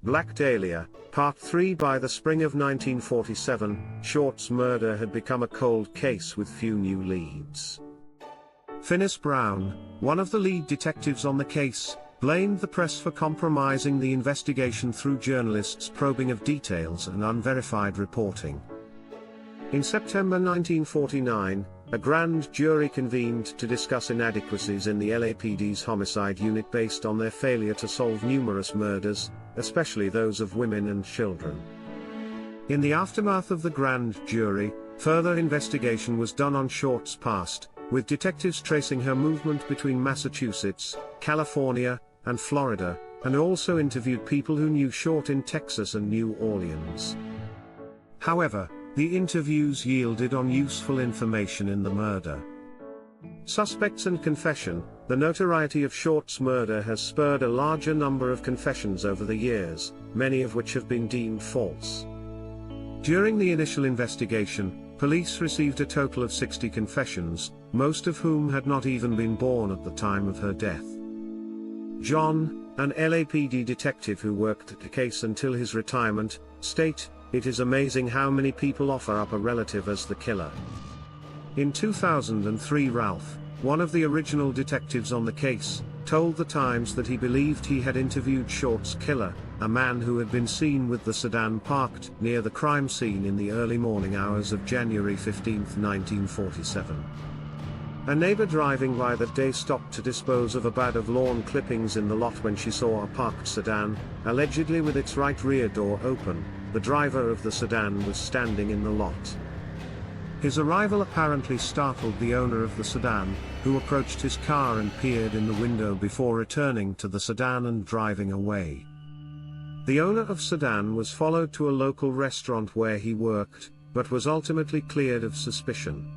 Black Dahlia, Part 3. By the spring of 1947, Short's murder had become a cold case with few new leads. Finis Brown, one of the lead detectives on the case, blamed the press for compromising the investigation through journalists' probing of details and unverified reporting. In September 1949, a grand jury convened to discuss inadequacies in the LAPD's homicide unit based on their failure to solve numerous murders, especially those of women and children. In the aftermath of the grand jury, further investigation was done on Short's past, with detectives tracing her movement between Massachusetts, California, and Florida, and also interviewed people who knew Short in Texas and New Orleans. However, the interviews yielded unuseful information in the murder. Suspects and confession. The notoriety of Short's murder has spurred a larger number of confessions over the years, many of which have been deemed false. During the initial investigation, police received a total of 60 confessions, most of whom had not even been born at the time of her death. John, an LAPD detective who worked the case until his retirement, stated, "It is amazing how many people offer up a relative as the killer." In 2003, Ralph, one of the original detectives on the case, told The Times that he believed he had interviewed Short's killer, a man who had been seen with the sedan parked near the crime scene in the early morning hours of January 15, 1947. A neighbor driving by that day stopped to dispose of a bag of lawn clippings in the lot when she saw a parked sedan, allegedly with its right rear door open. The driver of the sedan was standing in the lot. His arrival apparently startled the owner of the sedan, who approached his car and peered in the window before returning to the sedan and driving away. The owner of sedan was followed to a local restaurant where he worked, but was ultimately cleared of suspicion.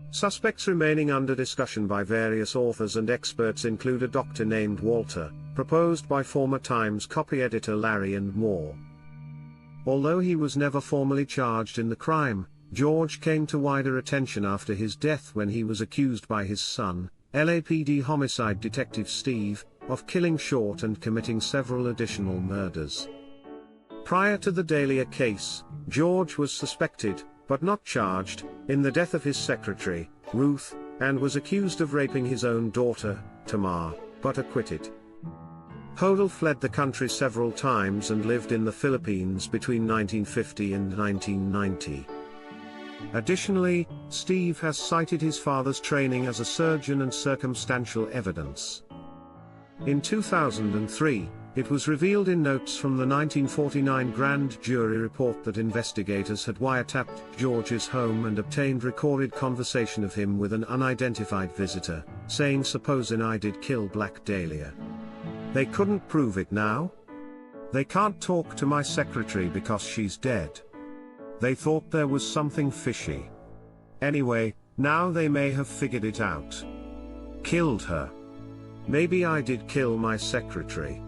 Suspects remaining under discussion by various authors and experts include a doctor named Walter, proposed by former Times copy editor Larry and more. Although he was never formally charged in the crime, George came to wider attention after his death when he was accused by his son, LAPD homicide detective Steve, of killing Short and committing several additional murders. Prior to the Dahlia case, George was suspected, but not charged, in the death of his secretary, Ruth, and was accused of raping his own daughter, Tamar, but acquitted. Hodel fled the country several times and lived in the Philippines between 1950 and 1990. Additionally, Steve has cited his father's training as a surgeon and circumstantial evidence. In 2003, it was revealed in notes from the 1949 grand jury report that investigators had wiretapped George's home and obtained recorded conversation of him with an unidentified visitor, saying, "Supposin' I did kill Black Dahlia. They couldn't prove it now. They can't talk to my secretary because she's dead. They thought there was something fishy. Anyway, now they may have figured it out. Killed her. Maybe I did kill my secretary."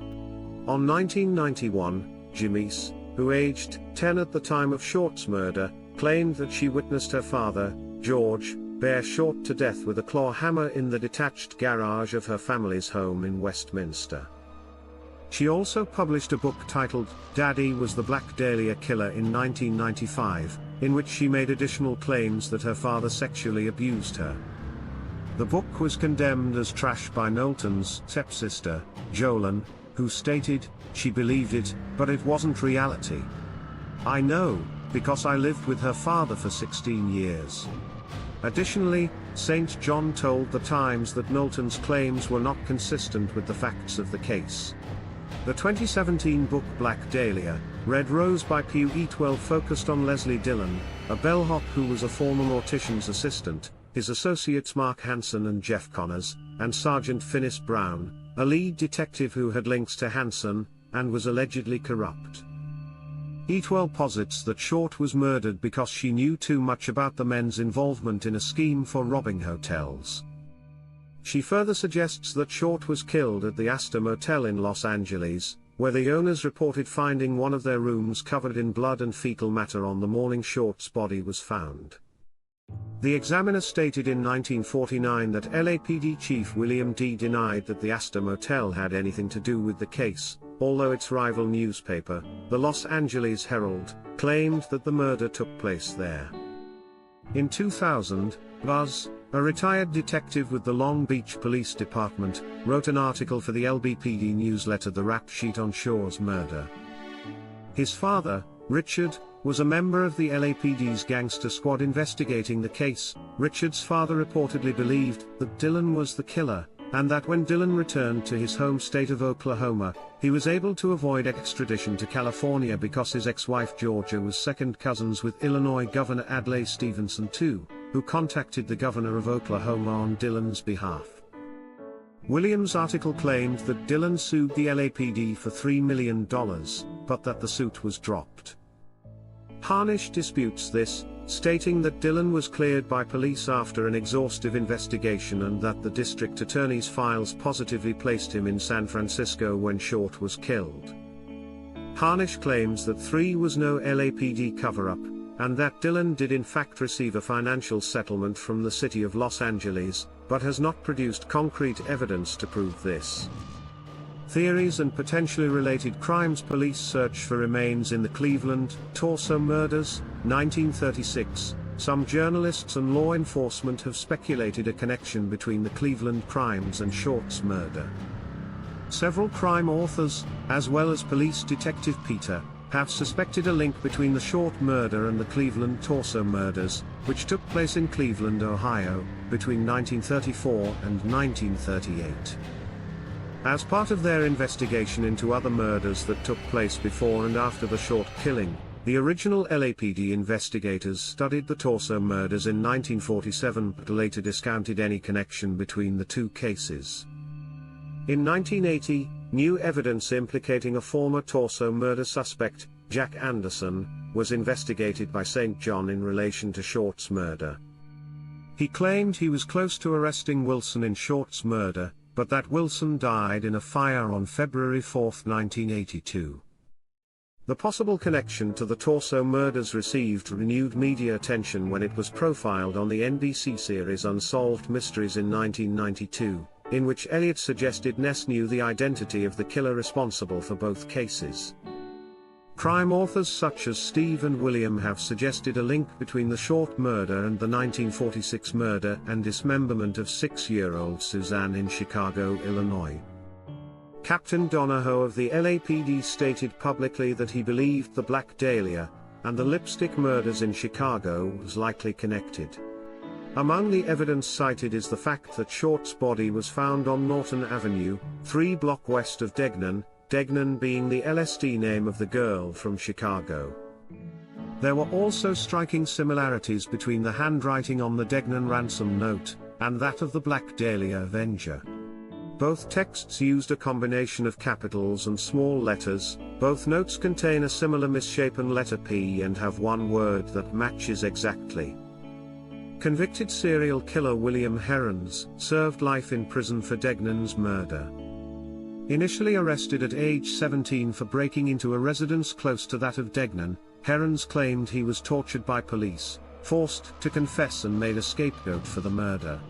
On 1991, Janice, who aged 10 at the time of Short's murder, claimed that she witnessed her father, George, bear Short to death with a claw hammer in the detached garage of her family's home in Westminster. She also published a book titled, Daddy Was the Black Dahlia Killer in 1995, in which she made additional claims that her father sexually abused her. The book was condemned as trash by Knowlton's stepsister, Jolene, who stated, "She believed it, but it wasn't reality. I know, because I lived with her father for 16 years. Additionally, St. John told The Times that Knowlton's claims were not consistent with the facts of the case. The 2017 book Black Dahlia, Red Rose by Pew Eatwell focused on Leslie Dillon, a bellhop who was a former mortician's assistant, his associates Mark Hansen and Jeff Connors, and Sergeant Finis Brown, a lead detective who had links to Hansen, and was allegedly corrupt. Eatwell posits that Short was murdered because she knew too much about the men's involvement in a scheme for robbing hotels. She further suggests that Short was killed at the Astor Motel in Los Angeles, where the owners reported finding one of their rooms covered in blood and fecal matter on the morning Short's body was found. The Examiner stated in 1949 that LAPD Chief William D. denied that the Astor Motel had anything to do with the case, although its rival newspaper, the Los Angeles Herald, claimed that the murder took place there. In 2000, Buzz, a retired detective with the Long Beach Police Department, wrote an article for the LBPD newsletter The Rap Sheet on Shaw's murder. His father, Richard, was a member of the LAPD's gangster squad investigating the case. Richard's father reportedly believed that Dylan was the killer, and that when Dylan returned to his home state of Oklahoma, he was able to avoid extradition to California because his ex-wife Georgia was second cousins with Illinois Governor Adlai Stevenson II, who contacted the governor of Oklahoma on Dylan's behalf. Williams' article claimed that Dylan sued the LAPD for $3 million, but that the suit was dropped. Harnish disputes this, stating that Dylan was cleared by police after an exhaustive investigation and that the district attorney's files positively placed him in San Francisco when Short was killed. Harnish claims that 3 was no LAPD cover-up, and that Dylan did in fact receive a financial settlement from the city of Los Angeles, but has not produced concrete evidence to prove this. Theories and potentially related crimes. Police search for remains in the Cleveland torso murders, 1936. Some journalists and law enforcement have speculated a connection between the Cleveland crimes and Short's murder. Several crime authors, as well as police detective Peter, have suspected a link between the Short murder and the Cleveland torso murders, which took place in Cleveland, Ohio, between 1934 and 1938. As part of their investigation into other murders that took place before and after the Short killing, the original LAPD investigators studied the torso murders in 1947 but later discounted any connection between the two cases. In 1980, new evidence implicating a former torso murder suspect, Jack Anderson, was investigated by St. John in relation to Short's murder. He claimed he was close to arresting Wilson in Short's murder, but that Wilson died in a fire on February 4, 1982. The possible connection to the torso murders received renewed media attention when it was profiled on the NBC series Unsolved Mysteries in 1992, in which Elliot suggested Ness knew the identity of the killer responsible for both cases. Crime authors such as Steve and William have suggested a link between the Short murder and the 1946 murder and dismemberment of 6-year-old Suzanne in Chicago, Illinois. Captain Donahoe of the LAPD stated publicly that he believed the Black Dahlia and the lipstick murders in Chicago was likely connected. Among the evidence cited is the fact that Short's body was found on Norton Avenue, 3 blocks west of Degnan, Degnan being the LSD name of the girl from Chicago. There were also striking similarities between the handwriting on the Degnan ransom note and that of the Black Dahlia Avenger. Both texts used a combination of capitals and small letters. Both notes contain a similar misshapen letter P and have one word that matches exactly. Convicted serial killer William Herons served life in prison for Degnan's murder. Initially arrested at age 17 for breaking into a residence close to that of Degnan, Herons claimed he was tortured by police, forced to confess and made a scapegoat for the murder.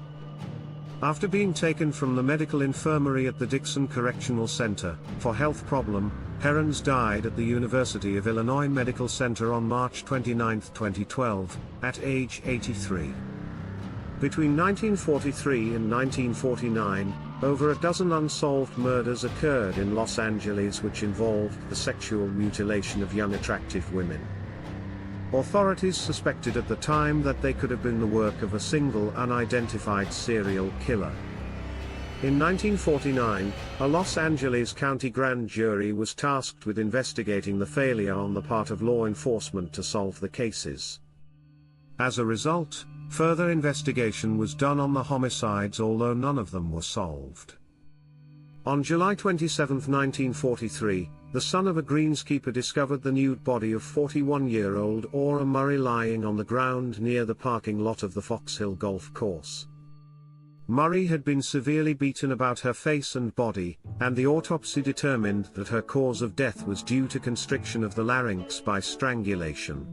After being taken from the medical infirmary at the Dixon Correctional Center for health problem, Herons died at the University of Illinois Medical Center on March 29, 2012, at age 83. Between 1943 and 1949, over a dozen unsolved murders occurred in Los Angeles which involved the sexual mutilation of young attractive women. Authorities suspected at the time that they could have been the work of a single unidentified serial killer. In 1949, a Los Angeles County grand jury was tasked with investigating the failure on the part of law enforcement to solve the cases. As a result, further investigation was done on the homicides, although none of them were solved. On July 27, 1943, the son of a greenskeeper discovered the nude body of 41-year-old Aura Murray lying on the ground near the parking lot of the Fox Hill Golf Course. Murray had been severely beaten about her face and body, and the autopsy determined that her cause of death was due to constriction of the larynx by strangulation.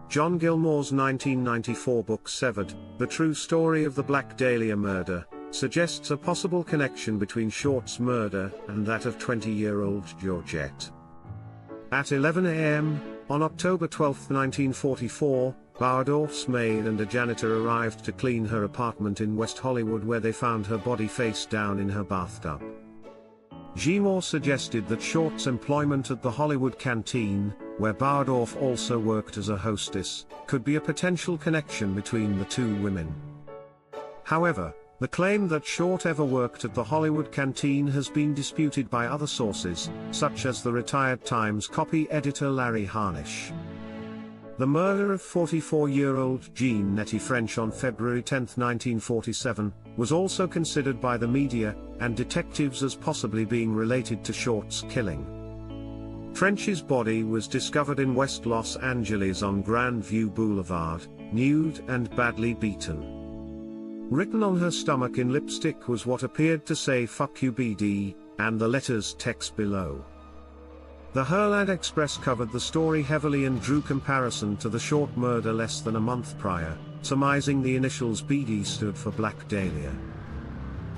John Gilmore's 1994 book Severed, The True Story of the Black Dahlia Murder, suggests a possible connection between Short's murder and that of 20-year-old Georgette. At 11 a.m., on October 12, 1944, Bauerdorf's maid and a janitor arrived to clean her apartment in West Hollywood, where they found her body face down in her bathtub. Gimore suggested that Short's employment at the Hollywood canteen, where Bauerdorf also worked as a hostess, could be a potential connection between the two women. However, the claim that Short ever worked at the Hollywood canteen has been disputed by other sources, such as the retired Times copy editor Larry Harnish. The murder of 44-year-old Jean Nettie French on February 10, 1947, was also considered by the media and detectives as possibly being related to Short's killing. French's body was discovered in West Los Angeles on Grand View Boulevard, nude and badly beaten. Written on her stomach in lipstick was what appeared to say "Fuck you BD," and the letters text below. The Herald Express covered the story heavily and drew comparison to the Short murder less than a month prior, surmising the initials BD stood for Black Dahlia.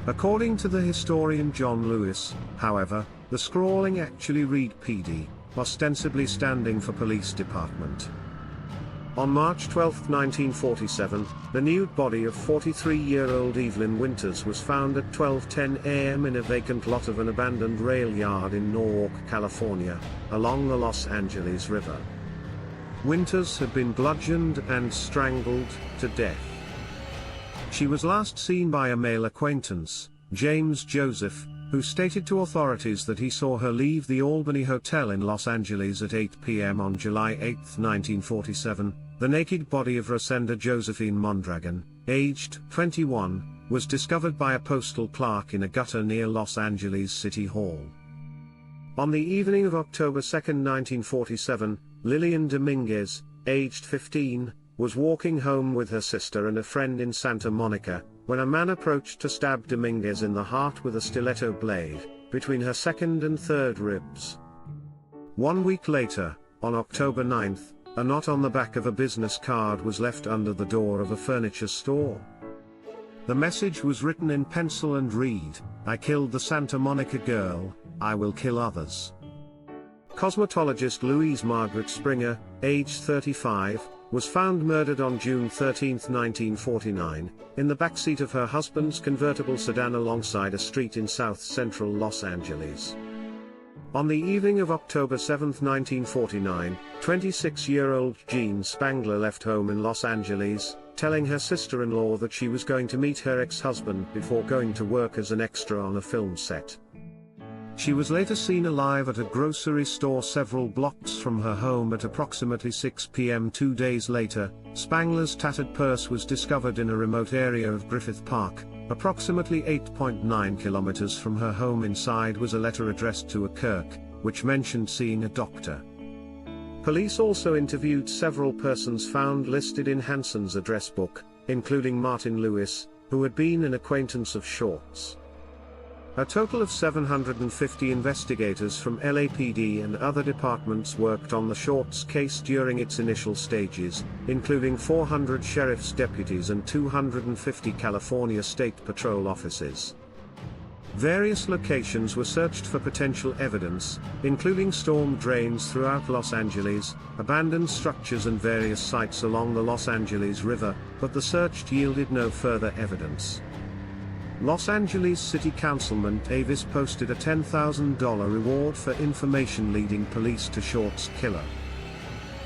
According to the historian John Lewis, however, the scrawling actually read PD, ostensibly standing for Police Department. On March 12, 1947, the nude body of 43-year-old Evelyn Winters was found at 12:10 a.m. in a vacant lot of an abandoned rail yard in Norwalk, California, along the Los Angeles River. Winters had been bludgeoned and strangled to death. She was last seen by a male acquaintance, James Joseph, who stated to authorities that he saw her leave the Albany Hotel in Los Angeles at 8 p.m. on July 8, 1947. The naked body of Rosenda Josephine Mondragon, aged 21, was discovered by a postal clerk in a gutter near Los Angeles City Hall. On the evening of October 2, 1947, Lillian Dominguez, aged 15, was walking home with her sister and a friend in Santa Monica, when a man approached to stab Dominguez in the heart with a stiletto blade, between her second and third ribs. 1 week later, on October 9th, a knot on the back of a business card was left under the door of a furniture store. The message was written in pencil and read, "I killed the Santa Monica girl, I will kill others." Cosmetologist Louise Margaret Springer, age 35, was found murdered on June 13, 1949, in the backseat of her husband's convertible sedan alongside a street in south central Los Angeles. On the evening of October 7, 1949, 26-year-old Jean Spangler left home in Los Angeles, telling her sister-in-law that she was going to meet her ex-husband before going to work as an extra on a film set. She was later seen alive at a grocery store several blocks from her home at approximately 6 p.m. 2 days later. Spangler's tattered purse was discovered in a remote area of Griffith Park, approximately 8.9 kilometers from her home. Inside was a letter addressed to a Kirk, which mentioned seeing a doctor. Police also interviewed several persons found listed in Hanson's address book, including Martin Lewis, who had been an acquaintance of Short's. A total of 750 investigators from LAPD and other departments worked on the Short's case during its initial stages, including 400 sheriff's deputies and 250 California State Patrol officers. Various locations were searched for potential evidence, including storm drains throughout Los Angeles, abandoned structures and various sites along the Los Angeles River, but the search yielded no further evidence. Los Angeles City Councilman Davis posted a $10,000 reward for information leading police to Short's killer.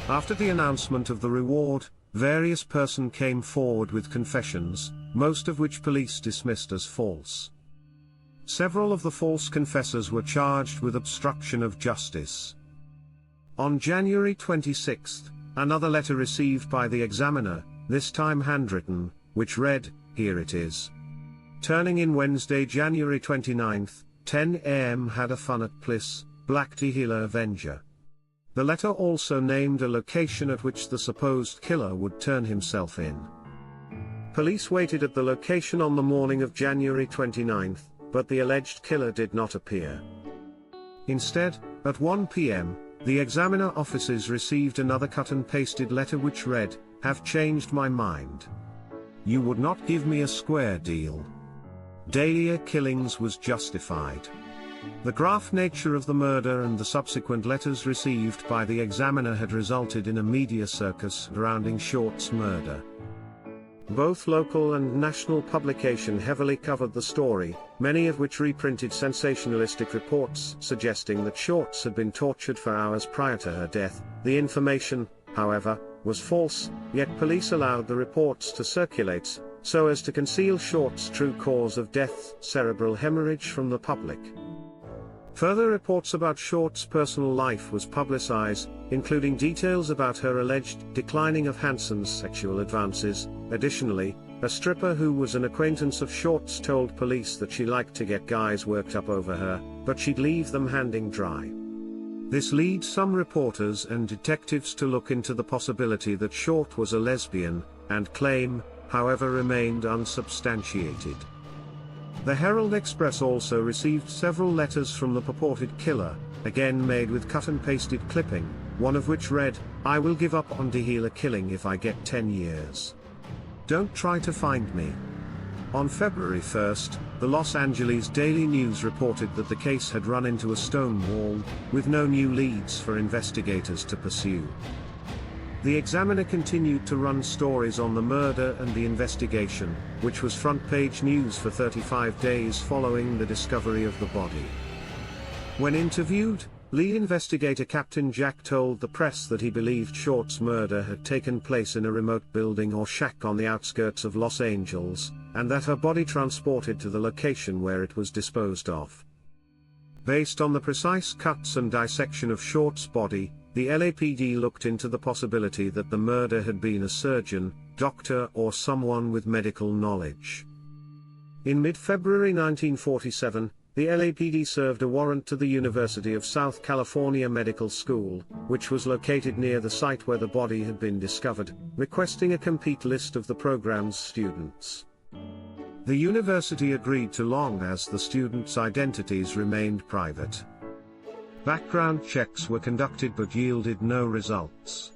After the announcement of the reward, various persons came forward with confessions, most of which police dismissed as false. Several of the false confessors were charged with obstruction of justice. On January 26, another letter received by the Examiner, this time handwritten, which read, "Here it is. Turning in Wednesday, January 29, 10 a.m. Had a fun at Bliss, Black Dahlia Avenger." The letter also named a location at which the supposed killer would turn himself in. Police waited at the location on the morning of January 29, but the alleged killer did not appear. Instead, at 1 p.m., the Examiner offices received another cut-and-pasted letter which read, "Have changed my mind. You would not give me a square deal. Dahlia killings was justified. The graph nature of the murder and the subsequent letters received by the examiner had resulted in a media circus surrounding Short's murder. Both local and national publication heavily covered the story, many of which reprinted sensationalistic reports suggesting that Shorts had been tortured for hours prior to her death. The information, however, was false, yet police allowed the reports to circulate, so as to conceal Short's true cause of death, cerebral hemorrhage, from the public. Further reports about Short's personal life was publicized, including details about her alleged declining of Hanson's sexual advances. Additionally, a stripper who was an acquaintance of Short's told police that she liked to get guys worked up over her, but she'd leave them hanging dry. This leads some reporters and detectives to look into the possibility that Short was a lesbian, and claim, however, remained unsubstantiated. The Herald Express also received several letters from the purported killer, again made with cut-and-pasted clipping, one of which read, "I will give up on Dahlia killing if I get 10 years. Don't try to find me." On February 1, the Los Angeles Daily News reported that the case had run into a stone wall, with no new leads for investigators to pursue. The Examiner continued to run stories on the murder and the investigation, which was front-page news for 35 days following the discovery of the body. When interviewed, lead investigator Captain Jack told the press that he believed Short's murder had taken place in a remote building or shack on the outskirts of Los Angeles, and that her body transported to the location where it was disposed of. Based on the precise cuts and dissection of Short's body, the LAPD looked into the possibility that the murder had been a surgeon, doctor, or someone with medical knowledge. In mid-February 1947, the LAPD served a warrant to the University of South California Medical School, which was located near the site where the body had been discovered, requesting a complete list of the program's students. The university agreed to long as the students' identities remained private. Background checks were conducted but yielded no results.